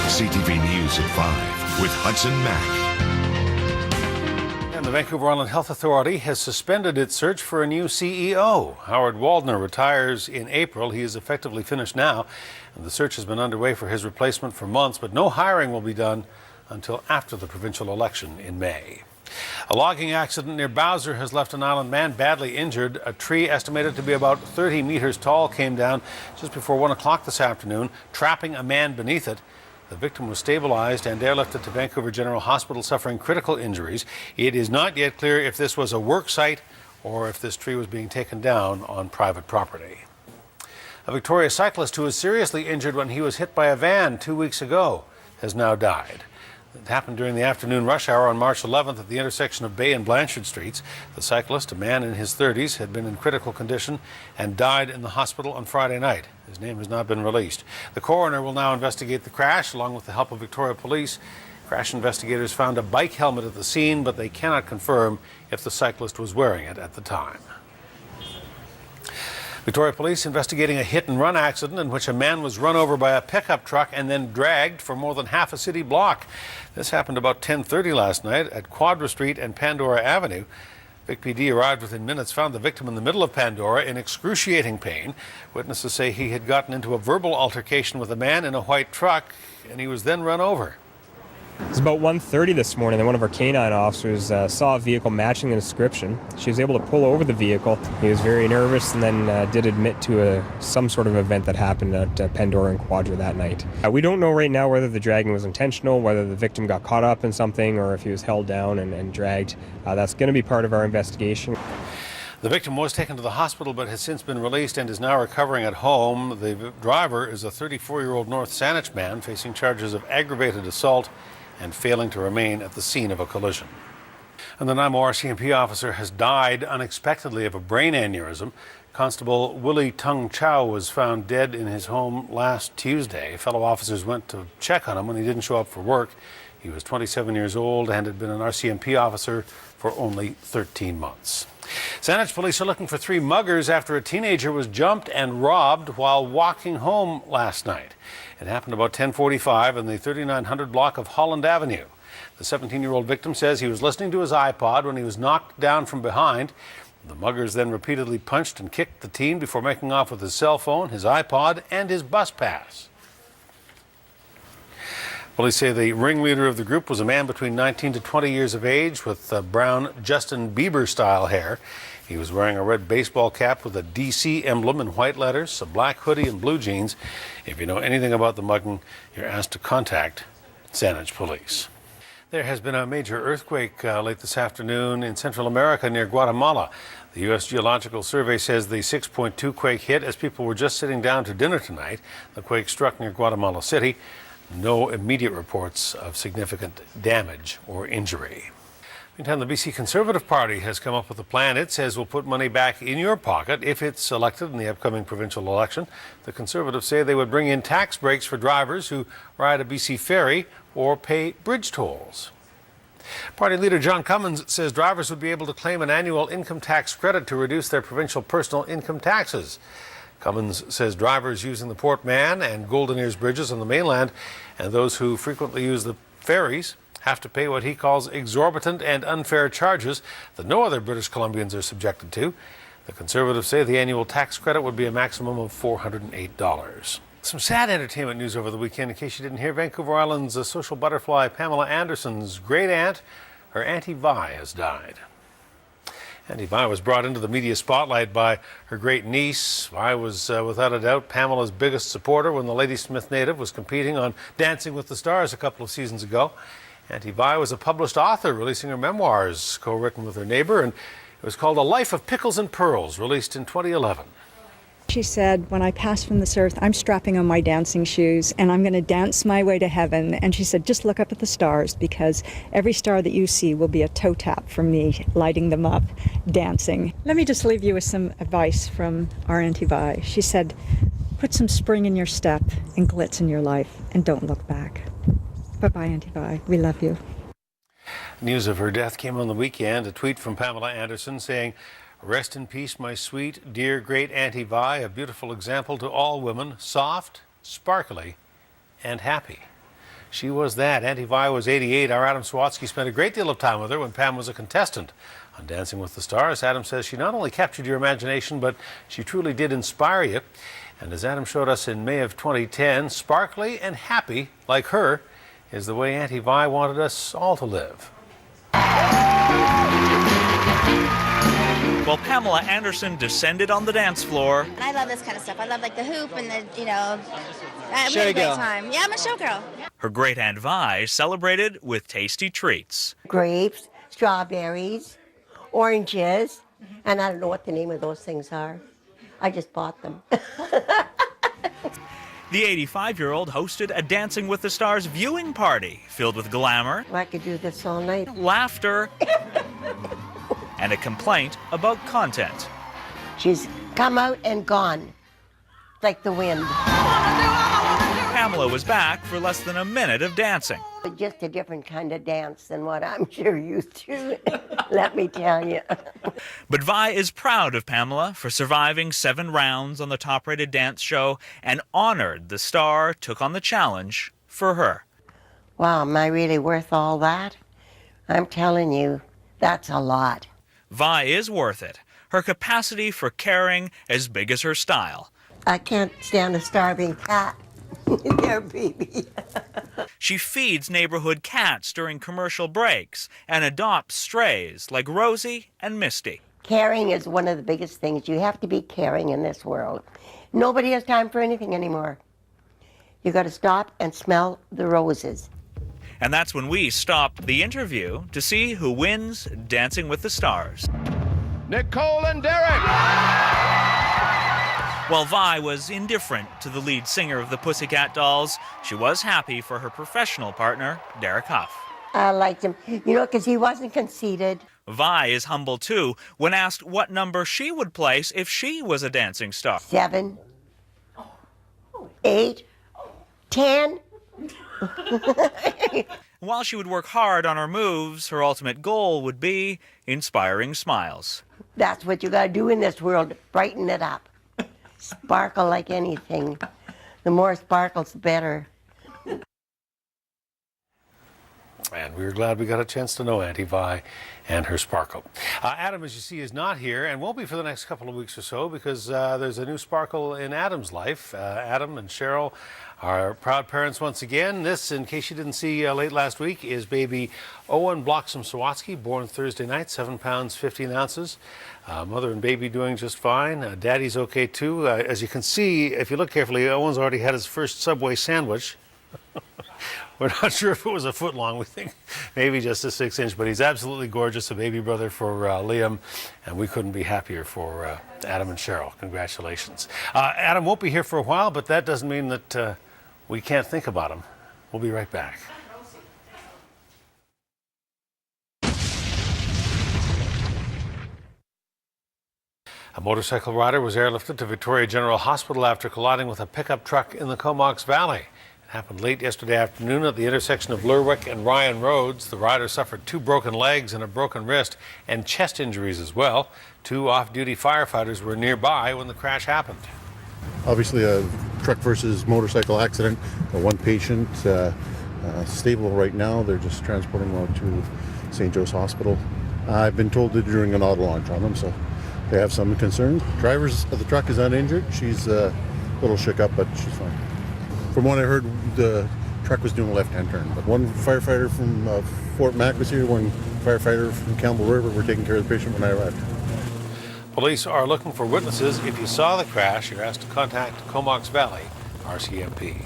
CTV News at 5 with Hudson Mack. And the Vancouver Island Health Authority has suspended its search for a new CEO. Howard Waldner retires in April. He is effectively finished now, and the search has been underway for his replacement for months, but no hiring will be done until after the provincial election in May. A logging accident near Bowser has left an island man badly injured. A tree estimated to be about 30 meters tall came down just before 1 o'clock this afternoon, trapping a man beneath it. The victim was stabilized and airlifted to Vancouver General Hospital suffering critical injuries. It is not yet clear if this was a work site or if this tree was being taken down on private property. A Victoria cyclist who was seriously injured when he was hit by a van 2 weeks ago has now died. It happened during the afternoon rush hour on March 11th at the intersection of Bay and Blanchard Streets. The cyclist, a man in his 30s, had been in critical condition and died in the hospital on Friday night. His name has not been released. The coroner will now investigate the crash along with the help of Victoria Police. Crash investigators found a bike helmet at the scene, but they cannot confirm if the cyclist was wearing it at the time. Victoria Police investigating a hit-and-run accident in which a man was run over by a pickup truck and then dragged for more than half a city block. This happened about 10:30 last night at Quadra Street and Pandora Avenue. Vic PD arrived within minutes, found the victim in the middle of Pandora in excruciating pain. Witnesses say he had gotten into a verbal altercation with a man in a white truck, and he was then run over. It was about 1:30 this morning that one of our canine officers saw a vehicle matching the description. She was able to pull over the vehicle. He was very nervous and then did admit to some sort of event that happened at Pandora and Quadra that night. We don't know right now whether the dragging was intentional, whether the victim got caught up in something, or if he was held down and dragged. That's going to be part of our investigation. The victim was taken to the hospital but has since been released and is now recovering at home. The driver is a 34-year-old North Saanich man facing charges of aggravated assault and failing to remain at the scene of a collision. And the Nanaimo RCMP officer has died unexpectedly of a brain aneurysm. Constable Willie Tung Chow was found dead in his home last Tuesday. Fellow officers went to check on him when he didn't show up for work. He was 27 years old and had been an RCMP officer for only 13 months. Saanich police are looking for 3 muggers after a teenager was jumped and robbed while walking home last night. It happened about 10:45 in the 3900 block of Holland Avenue. The 17-year-old victim says he was listening to his iPod when he was knocked down from behind. The muggers then repeatedly punched and kicked the teen before making off with his cell phone, his iPod, and his bus pass. Police say the ringleader of the group was a man between 19 to 20 years of age with brown Justin Bieber-style hair. He was wearing a red baseball cap with a DC emblem in white letters, a black hoodie, and blue jeans. If you know anything about the mugging, you're asked to contact Saanich Police. There has been a major earthquake late this afternoon in Central America near Guatemala. The U.S. Geological Survey says the 6.2 quake hit as people were just sitting down to dinner tonight. The quake struck near Guatemala City. No immediate reports of significant damage or injury. Meantime, the BC Conservative Party has come up with a plan it says will put money back in your pocket if it's elected in the upcoming provincial election. The Conservatives say they would bring in tax breaks for drivers who ride a BC ferry or pay bridge tolls. Party leader John Cummins says drivers would be able to claim an annual income tax credit to reduce their provincial personal income taxes. Cummins says drivers using the Port Mann and Golden Ears bridges on the mainland and those who frequently use the ferries have to pay what he calls exorbitant and unfair charges that no other British Columbians are subjected to. The Conservatives say the annual tax credit would be a maximum of $408. Some sad entertainment news over the weekend. In case you didn't hear, Vancouver Island's social butterfly Pamela Anderson's great aunt, her Auntie Vi, has died. Auntie Vi was brought into the media spotlight by her great niece. Vi was, without a doubt, Pamela's biggest supporter when the Ladysmith native was competing on Dancing with the Stars a couple of seasons ago. Auntie Vi was a published author, releasing her memoirs, co-written with her neighbor, and it was called A Life of Pickles and Pearls, released in 2011. She said, when I pass from this earth, I'm strapping on my dancing shoes and I'm going to dance my way to heaven. And she said, just look up at the stars, because every star that you see will be a toe tap from me, lighting them up, dancing. Let me just leave you with some advice from our Auntie Vi. She said, put some spring in your step and glitz in your life and don't look back. Bye-bye, Auntie Vi. We love you. News of her death came on the weekend. A tweet from Pamela Anderson saying, rest in peace, my sweet, dear, great Auntie Vi, a beautiful example to all women, soft, sparkly, and happy. She was that. Auntie Vi was 88. Our Adam Sawatsky spent a great deal of time with her when Pam was a contestant on Dancing with the Stars. Adam says she not only captured your imagination, but she truly did inspire you. And as Adam showed us in May of 2010, sparkly and happy like her is the way Auntie Vi wanted us all to live. While Pamela Anderson descended on the dance floor, And I love this kind of stuff. I love like the hoop and the, we had a great time. Yeah, I'm a showgirl. her great aunt Vi celebrated with tasty treats. Grapes, strawberries, oranges, and I don't know what the name of those things are. I just bought them. The 85-year-old hosted a Dancing with the Stars viewing party filled with glamour, I could do this all night. laughter, and a complaint about content. She's come out and gone, like the wind. Pamela was back for less than a minute of dancing. But just a different kind of dance than what I'm sure used to, let me tell you. But Vi is proud of Pamela for surviving 7 rounds on the top-rated dance show and honored the star took on the challenge for her. Wow, am I really worth all that? I'm telling you, that's a lot. Vi is worth it. Her capacity for caring as big as her style. I can't stand a starving cat. There, baby. She feeds neighborhood cats during commercial breaks and adopts strays like Rosie and Misty. Caring is one of the biggest things. You have to be caring in this world. Nobody has time for anything anymore. You got to stop and smell the roses. And that's when we stopped the interview to see who wins Dancing with the Stars. Nicole and Derek! While Vi was indifferent to the lead singer of the Pussycat Dolls, she was happy for her professional partner, Derek Huff. I liked him, because he wasn't conceited. Vi is humble too when asked what number she would place if she was a dancing star. 7, 8, 10. While she would work hard on her moves, her ultimate goal would be inspiring smiles. That's what you got to do in this world, brighten it up. Sparkle like anything. The more sparkles, the better. And we were glad we got a chance to know Auntie Vi and her sparkle. Adam, as you see, is not here and won't be for the next couple of weeks or so because there's a new sparkle in Adam's life. Adam and Cheryl are proud parents once again. This, in case you didn't see late last week, is baby Owen Bloxham Sawatsky, born Thursday night, 7 pounds, 15 ounces. Mother and baby doing just fine. Daddy's okay too. As you can see, if you look carefully, Owen's already had his first Subway sandwich. We're not sure if it was a foot long. We think maybe just a 6-inch, but he's absolutely gorgeous, a baby brother for Liam, and we couldn't be happier for Adam and Cheryl. Congratulations. Adam won't be here for a while, but that doesn't mean that we can't think about him. We'll be right back. A motorcycle rider was airlifted to Victoria General Hospital after colliding with a pickup truck in the Comox Valley. It happened late yesterday afternoon at the intersection of Lerwick and Ryan Roads. The rider suffered 2 broken legs and a broken wrist and chest injuries as well. 2 off-duty firefighters were nearby when the crash happened. Obviously a truck versus motorcycle accident. One patient stable right now. They're just transporting him out to St. Joe's Hospital. I've been told they're doing an auto launch on them, so they have some concerns. Driver of the truck is uninjured. She's a little shook up, but she's fine. From what I heard, the truck was doing a left-hand turn. But one firefighter from Fort Mac was here. One firefighter from Campbell River were taking care of the patient when I arrived. Police are looking for witnesses. If you saw the crash, you're asked to contact Comox Valley RCMP.